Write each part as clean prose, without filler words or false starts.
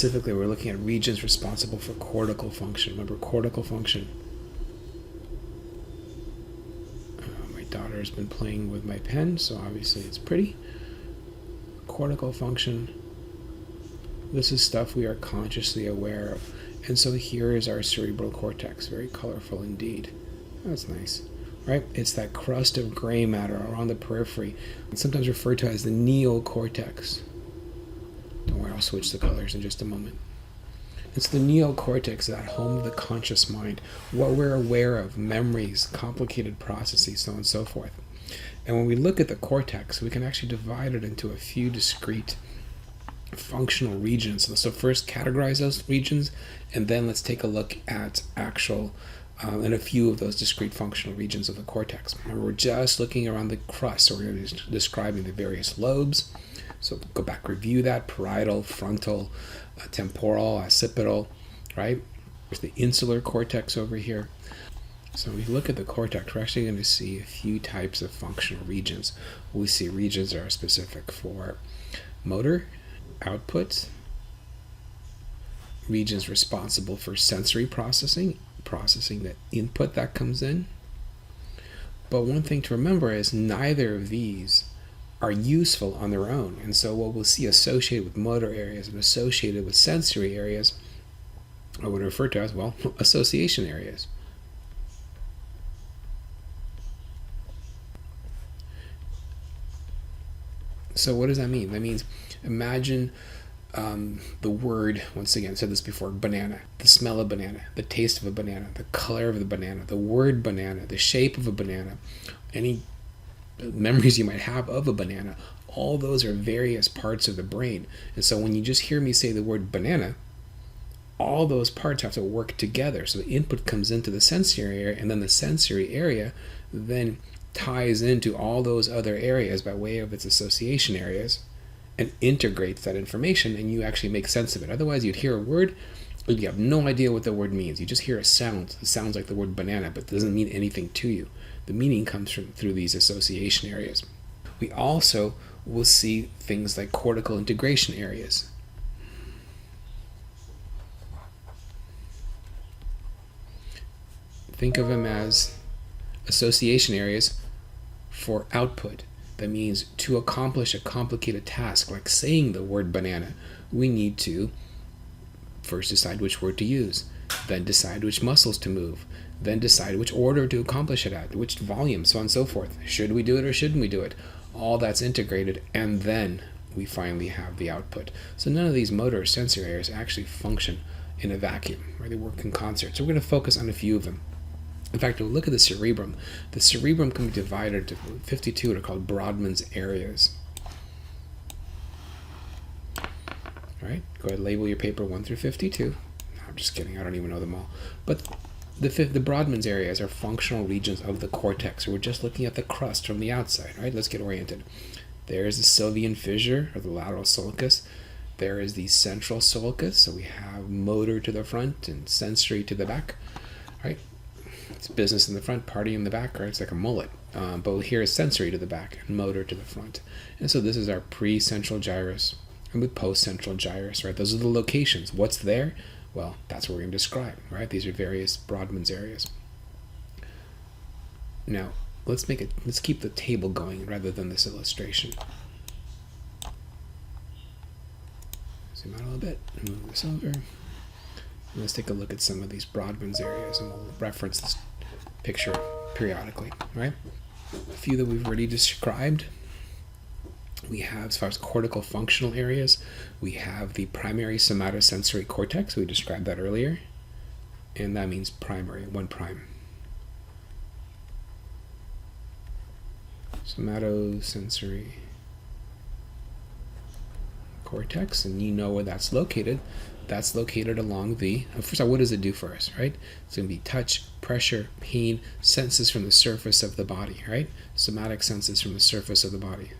specifically, we're looking at regions responsible for cortical function. Remember, cortical function. My daughter has been playing with my pen, so obviously it's pretty. Cortical function. This is stuff we are consciously aware of. And so here is our cerebral cortex, very colorful indeed. That's nice, right? It's that crust of gray matter around the periphery. It's sometimes referred to as the neocortex. Don't worry, I'll switch the colors in just a moment. It's the neocortex, that home of the conscious mind, what we're aware of, memories, complicated processes, so on and so forth. And when we look at the cortex, we can actually divide it into a few discrete functional regions. So first categorize those regions, and then let's take a look at actual and a few of those discrete functional regions of the cortex. Remember, we're just looking around the crust, so we're describing the various lobes. So go back, review that: parietal, frontal, temporal, occipital, right? There's the insular cortex over here. So when we look at the cortex, we're actually going to see a few types of functional regions. We see regions that are specific for motor output, regions responsible for sensory processing the input that comes in. But one thing to remember is neither of these are useful on their own. And so what we'll see associated with motor areas and associated with sensory areas are what are referred to as, well, association areas. So what does that mean? That means, imagine the word, once again, I said this before, banana, the smell of banana, the taste of a banana, the color of the banana, the word banana, the shape of a banana, any memories you might have of a banana. All those are various parts of the brain. And so when you just hear me say the word banana, all those parts have to work together. So the input comes into the sensory area, and then the sensory area then ties into all those other areas by way of its association areas and integrates that information, and you actually make sense of it. Otherwise, you'd hear a word, but you have no idea what the word means. You just hear a sound. It sounds like the word banana, but it doesn't mean anything to you. The meaning comes through these association areas. We also will see things like cortical integration areas. Think of them as association areas for output. That means to accomplish a complicated task like saying the word banana, we need to first decide which word to use, then decide which muscles to move, then decide which order to accomplish it at, which volume, so on and so forth. Should we do it or shouldn't we do it? All that's integrated, and then we finally have the output. So none of these motor or sensory areas actually function in a vacuum, or they work in concert. So we're going to focus on a few of them. In fact, we'll look at the cerebrum. The cerebrum can be divided into 52 what are called Brodmann's areas. All right, go ahead and label your paper 1 through 52. No, I'm just kidding, I don't even know them all. But the Brodmann's areas are functional regions of the cortex. So we're just looking at the crust from the outside, right? Let's get oriented. There is the sylvian fissure, or the lateral sulcus. There is the central sulcus, so we have motor to the front and sensory to the back, right? It's business in the front, party in the back, right? It's like a mullet. But here is sensory to the back and motor to the front. And so this is our pre-central gyrus and the post-central gyrus, right? Those are the locations. What's there? Well, that's what we're going to describe, right? These are various Brodmann's areas. Now, let's keep the table going rather than this illustration. Zoom out a little bit, move this over. Let's take a look at some of these Brodmann's areas, and we'll reference this picture periodically, right? A few that we've already described. We have, as far as cortical functional areas, we have the primary somatosensory cortex. We described that earlier, and that means primary, 1 prime. Somatosensory cortex, and you know where that's located. That's located along the, first of all, what does it do for us, right? It's going to be touch, pressure, pain, senses from the surface of the body, right? Somatic senses from the surface of the body.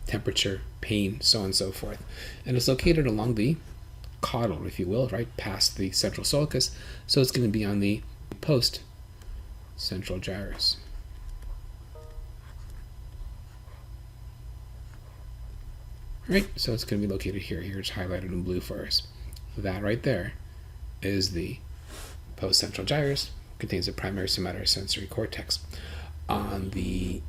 Temperature, pain, so on and so forth. And it's located along the caudal, if you will, right? Past the central sulcus. So it's going to be on the post central gyrus. Right, so it's going to be located here. Here it's highlighted in blue for us. That right there is the postcentral gyrus, contains the primary somatosensory cortex. On the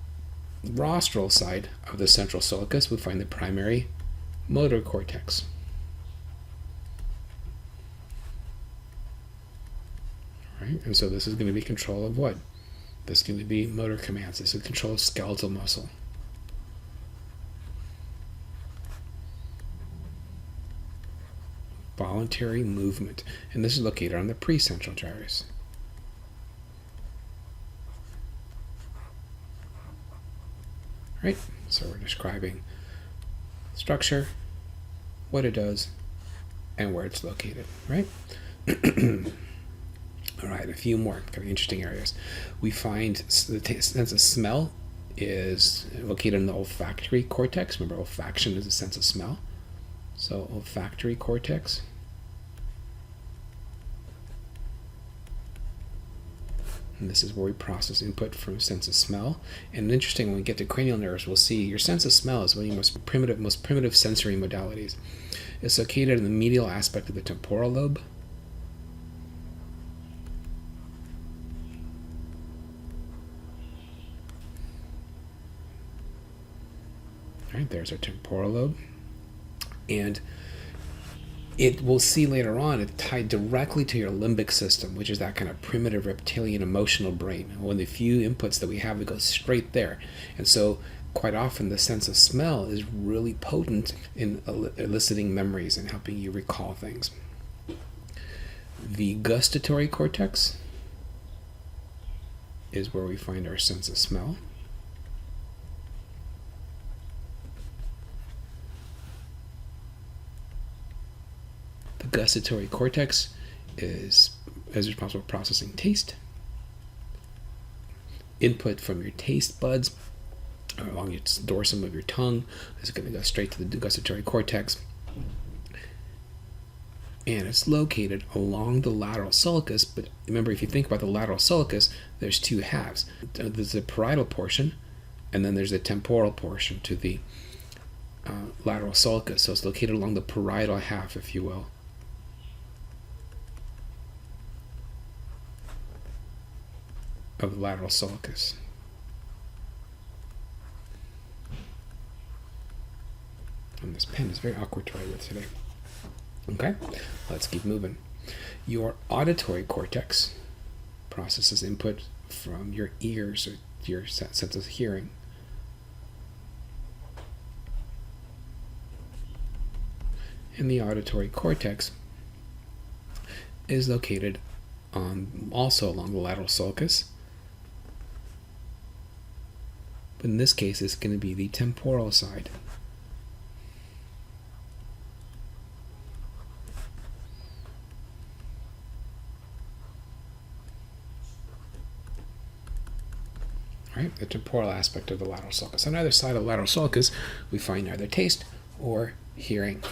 rostral side of the central sulcus, we find the primary motor cortex. Right, and so this is going to be control of what? This is going to be motor commands. This is control of skeletal muscle. Voluntary movement, and this is located on the precentral gyrus. Right, so we're describing structure, what it does, and where it's located, right? All right, a few more kind of interesting areas. We find the sense of smell is located in the olfactory cortex. Remember, olfaction is a sense of smell. So olfactory cortex. And this is where we process input from sense of smell. And interesting, when we get to cranial nerves, we'll see your sense of smell is one of the most primitive sensory modalities. It's located in the medial aspect of the temporal lobe. All right, there's our temporal lobe. And it we'll see later on, it's tied directly to your limbic system, which is that kind of primitive reptilian emotional brain. One of the few inputs that we have that goes straight there. And so quite often the sense of smell is really potent in eliciting memories and helping you recall things. The gustatory cortex is where we find our sense of smell. The gustatory cortex is responsible for processing taste. Input from your taste buds along your dorsum of your tongue is going to go straight to the gustatory cortex. And it's located along the lateral sulcus. But remember, if you think about the lateral sulcus, there's two halves. There's the parietal portion, and then there's the temporal portion to the lateral sulcus. So it's located along the parietal half, if you will. Of the lateral sulcus. And this pen is very awkward to write with today. Okay, let's keep moving. Your auditory cortex processes input from your ears or your sense of hearing. And the auditory cortex is located also along the lateral sulcus. But in this case, it's going to be the temporal side. Right, the temporal aspect of the lateral sulcus. On either side of the lateral sulcus, we find either taste or hearing.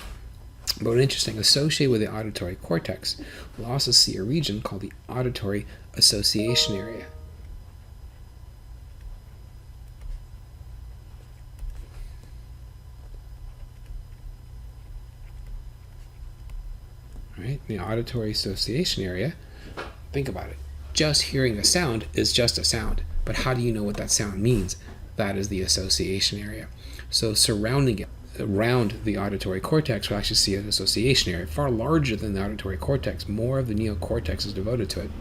But interesting, associated with the auditory cortex, we'll also see a region called the auditory association area. Right, the auditory association area, think about it. Just hearing a sound is just a sound, but how do you know what that sound means? That is the association area. So surrounding it, around the auditory cortex, we'll actually see an association area far larger than the auditory cortex. More of the neocortex is devoted to it.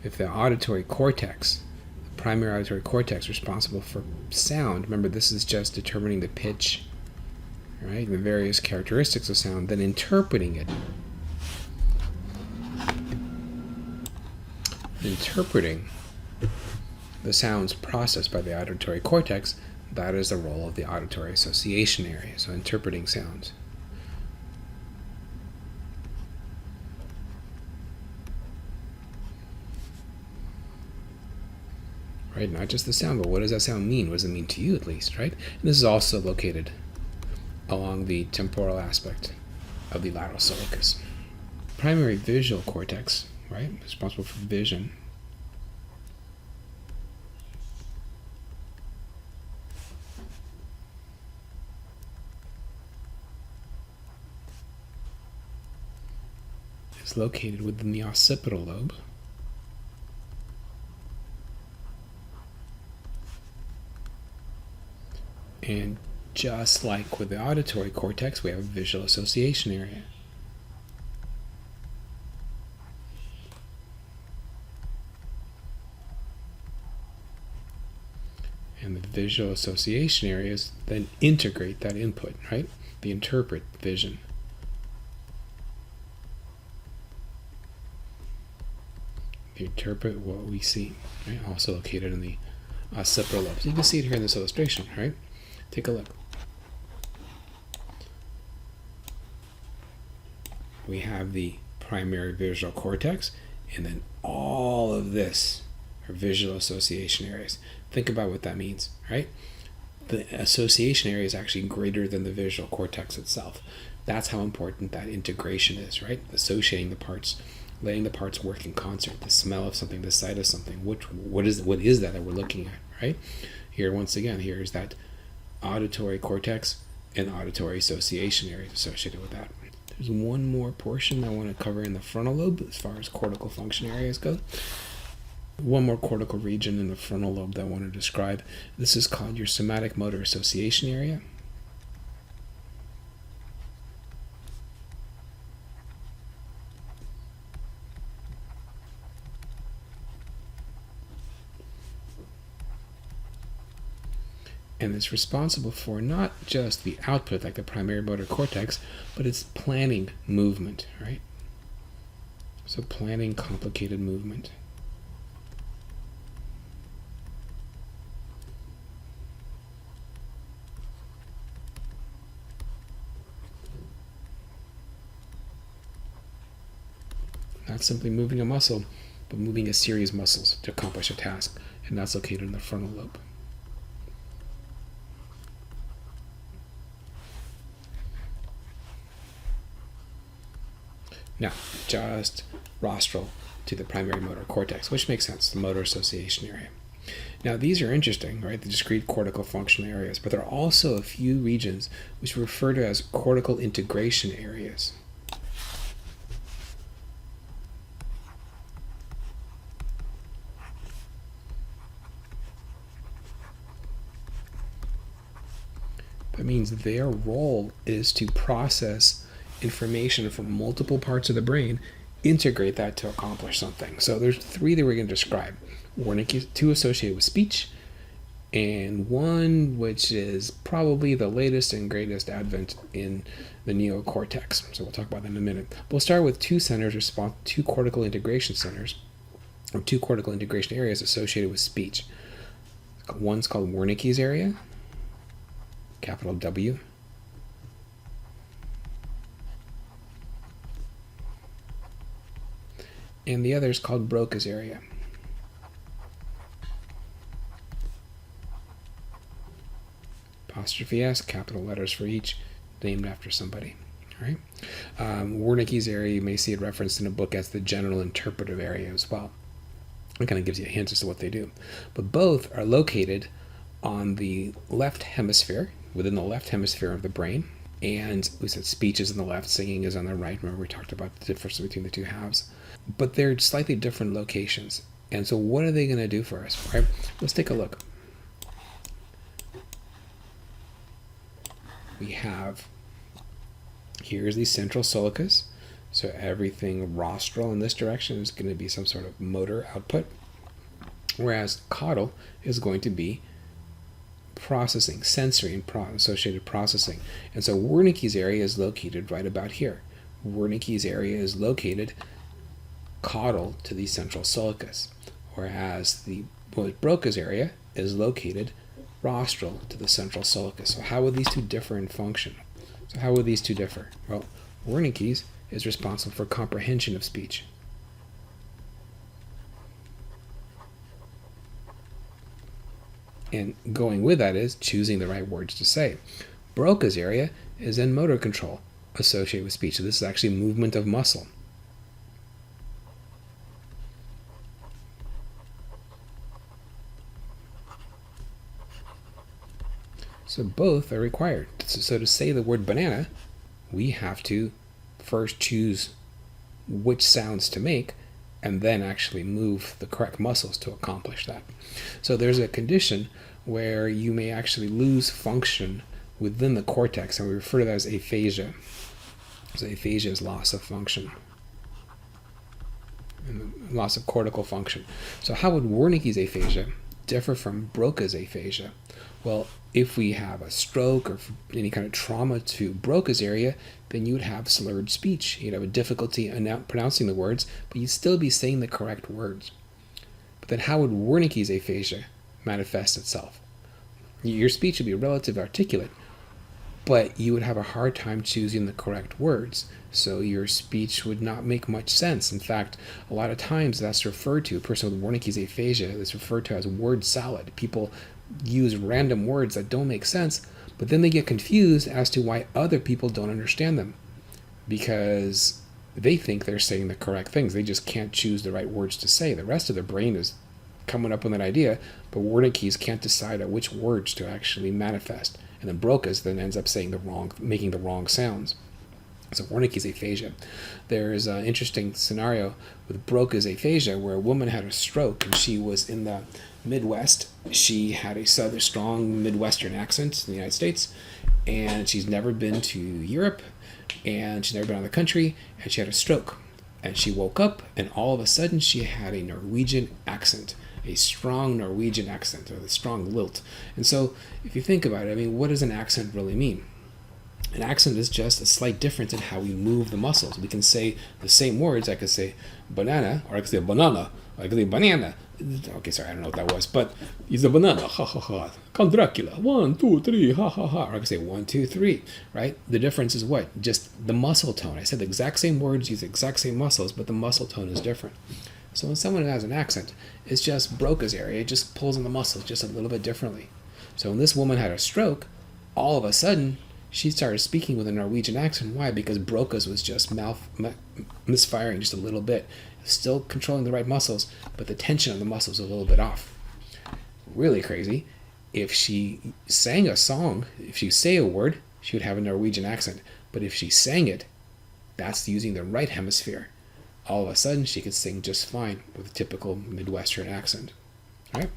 If the auditory cortex, the primary auditory cortex, responsible for sound, remember this is just determining the pitch, right, and the various characteristics of sound, then interpreting it. Interpreting the sounds processed by the auditory cortex, that is the role of the auditory association area. So interpreting sounds. Right, not just the sound, but what does that sound mean? What does it mean to you, at least, right? And this is also located along the temporal aspect of the lateral sulcus. Primary visual cortex, right, responsible for vision. is located within the occipital lobe. And just like with the auditory cortex, we have a visual association area. And the visual association areas then integrate that input, right? They interpret vision. They interpret what we see, right? Also located in the occipital lobe. So you can see it here in this illustration, right? Take a look. We have the primary visual cortex, and then all of this are visual association areas. Think about what that means, right? The association area is actually greater than the visual cortex itself. That's how important that integration is, right? Associating the parts, letting the parts work in concert. The smell of something, the sight of something. What is that we're looking at, right? Here, once again, here's that auditory cortex and auditory association areas associated with that. There's one more portion I want to cover in the frontal lobe as far as cortical function areas go. One more cortical region in the frontal lobe that I want to describe. This is called your somatic motor association area. And it's responsible for not just the output, like the primary motor cortex, but it's planning movement, right? So planning complicated movement. Not simply moving a muscle, but moving a series of muscles to accomplish a task, and that's located in the frontal lobe. Now, just rostral to the primary motor cortex, which makes sense, the motor association area. Now, these are interesting, right? The discrete cortical function areas, but there are also a few regions which we refer to as cortical integration areas. That means their role is to process information from multiple parts of the brain, integrate that to accomplish something. So there's three that we're going to describe. Wernicke's, two associated with speech, and one which is probably the latest and greatest advent in the neocortex. So we'll talk about that in a minute. We'll start with two cortical integration centers, or two cortical integration areas associated with speech. One's called Wernicke's area, capital W. And the other is called Broca's area. Apostrophe S, capital letters for each, named after somebody. All right. Wernicke's area, you may see it referenced in a book as the general interpretive area as well. It kind of gives you a hint as to what they do. But both are located on the left hemisphere, within the left hemisphere of the brain. And we said speech is on the left, singing is on the right. Remember we talked about the difference between the two halves. But they're slightly different locations. And so what are they going to do for us? Right? Let's take a look. We have, here's the central sulcus. So everything rostral in this direction is going to be some sort of motor output. Whereas caudal is going to be processing, sensory and associated processing. And so Wernicke's area is located right about here. Wernicke's area is located caudal to the central sulcus, whereas the Broca's area is located rostral to the central sulcus. So how would these two differ in function? So how would these two differ? Well, Wernicke's is responsible for comprehension of speech. And going with that is choosing the right words to say. Broca's area is in motor control associated with speech. So this is actually movement of muscle. So both are required. So to say the word banana, we have to first choose which sounds to make, and then actually move the correct muscles to accomplish that. So there's a condition where you may actually lose function within the cortex, and we refer to that as aphasia. So aphasia is loss of function, and loss of cortical function. So how would Wernicke's aphasia differ from Broca's aphasia? Well, if we have a stroke or any kind of trauma to Broca's area, then you would have slurred speech. You'd have a difficulty pronouncing the words, but you'd still be saying the correct words. But then how would Wernicke's aphasia manifest itself? Your speech would be relatively articulate, but you would have a hard time choosing the correct words. So your speech would not make much sense. In fact, a lot of times that's referred to, a person with Wernicke's aphasia is referred to as word salad. People use random words that don't make sense, but then they get confused as to why other people don't understand them, because they think they're saying the correct things. They just can't choose the right words to say. The rest of their brain is coming up with an idea, but Wernicke's can't decide on which words to actually manifest. And then Broca's then ends up making the wrong sounds. So Wernicke's aphasia. There's an interesting scenario with Broca's aphasia where a woman had a stroke and she was in the Midwest. She had a strong Midwestern accent in the United States, and she's never been to Europe, and she's never been out of the country, and she had a stroke. And she woke up, and all of a sudden she had a Norwegian accent, a strong Norwegian accent, or a strong lilt. And so if you think about it, I mean, what does an accent really mean? An accent is just a slight difference in how we move the muscles. We can say the same words. I could say banana, or I could say banana, or I could say banana. Okay, sorry, I don't know what that was, but it's a banana, ha ha ha. Call Dracula, 1, 2, 3, ha ha ha. Or I could say 1, 2, 3, right? The difference is what? Just the muscle tone. I said the exact same words, use the exact same muscles, but the muscle tone is different. So when someone has an accent, it's just Broca's area. It just pulls on the muscles just a little bit differently. So when this woman had a stroke, all of a sudden, she started speaking with a Norwegian accent. Why? Because Broca's was just misfiring just a little bit. Still controlling the right muscles, but the tension on the muscles was a little bit off. Really crazy. If she sang a song, if she say a word, she would have a Norwegian accent. But if she sang it, that's using the right hemisphere. All of a sudden, she could sing just fine with a typical Midwestern accent. Right?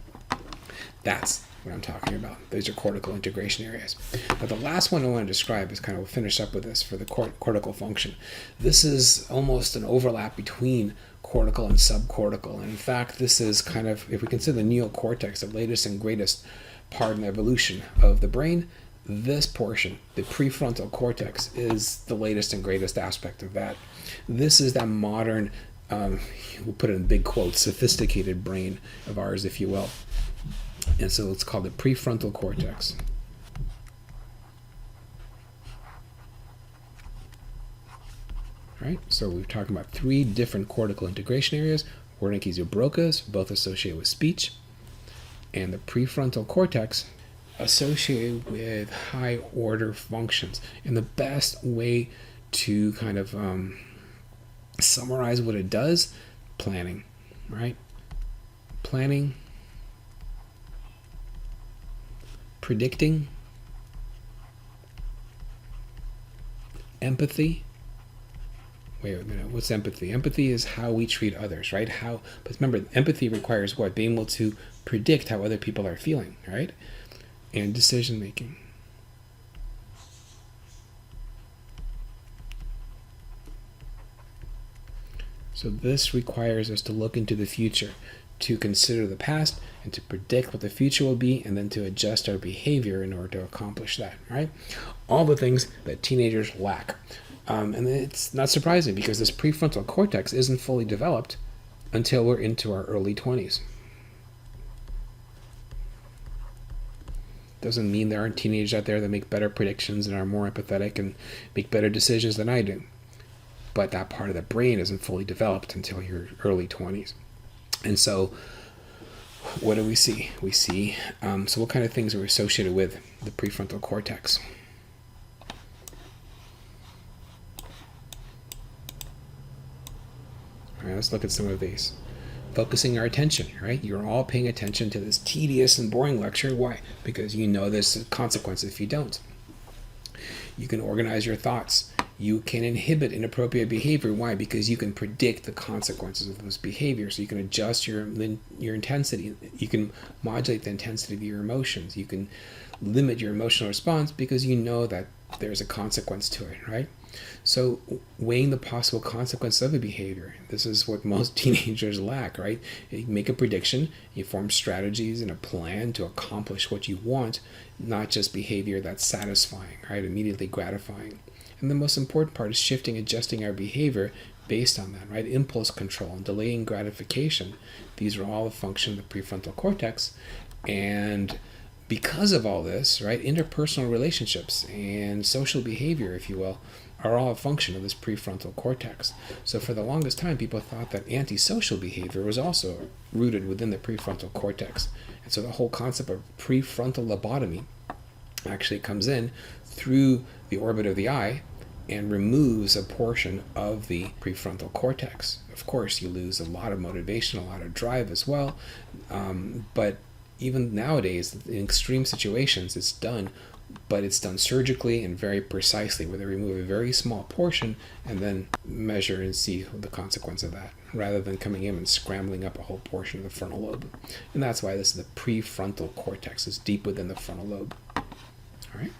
That's what I'm talking about. Those are cortical integration areas. Now, the last one I want to describe is kind of, we'll finish up with this for the cortical function. This is almost an overlap between cortical and subcortical. And in fact, this is kind of, if we consider the neocortex, the latest and greatest part in the evolution of the brain, this portion, the prefrontal cortex, is the latest and greatest aspect of that. This is that modern, we'll put it in big quotes, sophisticated brain of ours, if you will. And so it's called the prefrontal cortex. Right? So we're talking about 3 different cortical integration areas. Wernicke's or Broca's, both associated with speech. And the prefrontal cortex associated with high order functions. And the best way to kind of summarize what it does, planning, right? Planning, predicting, empathy. Wait a minute, what's empathy? Empathy is how we treat others, right? But remember, empathy requires what? Being able to predict how other people are feeling, right? And decision making. So this requires us to look into the future, to consider the past, and to predict what the future will be, and then to adjust our behavior in order to accomplish that, right? All the things that teenagers lack. And it's not surprising because this prefrontal cortex isn't fully developed until we're into our early 20s. Doesn't mean there aren't teenagers out there that make better predictions and are more empathetic and make better decisions than I do. But that part of the brain isn't fully developed until your early 20s. And so what do we see? We see, so what kind of things are associated with the prefrontal cortex? All right, let's look at some of these. Focusing our attention, right? You're all paying attention to this tedious and boring lecture. Why? Because you know there's a consequence if you don't. You can organize your thoughts. You can inhibit inappropriate behavior. Why? Because you can predict the consequences of those behaviors. So you can adjust your intensity. You can modulate the intensity of your emotions. You can limit your emotional response because you know that there's a consequence to it, right? So weighing the possible consequences of a behavior. This is what most teenagers lack, right? You make a prediction, you form strategies and a plan to accomplish what you want, not just behavior that's satisfying, right? Immediately gratifying. And the most important part is shifting, adjusting our behavior based on that, right? Impulse control and delaying gratification. These are all a function of the prefrontal cortex. And because of all this, right, interpersonal relationships and social behavior, if you will, are all a function of this prefrontal cortex. So for the longest time, people thought that antisocial behavior was also rooted within the prefrontal cortex. And so the whole concept of prefrontal lobotomy actually comes in through the orbit of the eye and removes a portion of the prefrontal cortex. Of course, you lose a lot of motivation, a lot of drive as well, but even nowadays, in extreme situations, it's done, but it's done surgically and very precisely, where they remove a very small portion and then measure and see the consequence of that, rather than coming in and scrambling up a whole portion of the frontal lobe. And that's why this is the prefrontal cortex. It's deep within the frontal lobe. All right.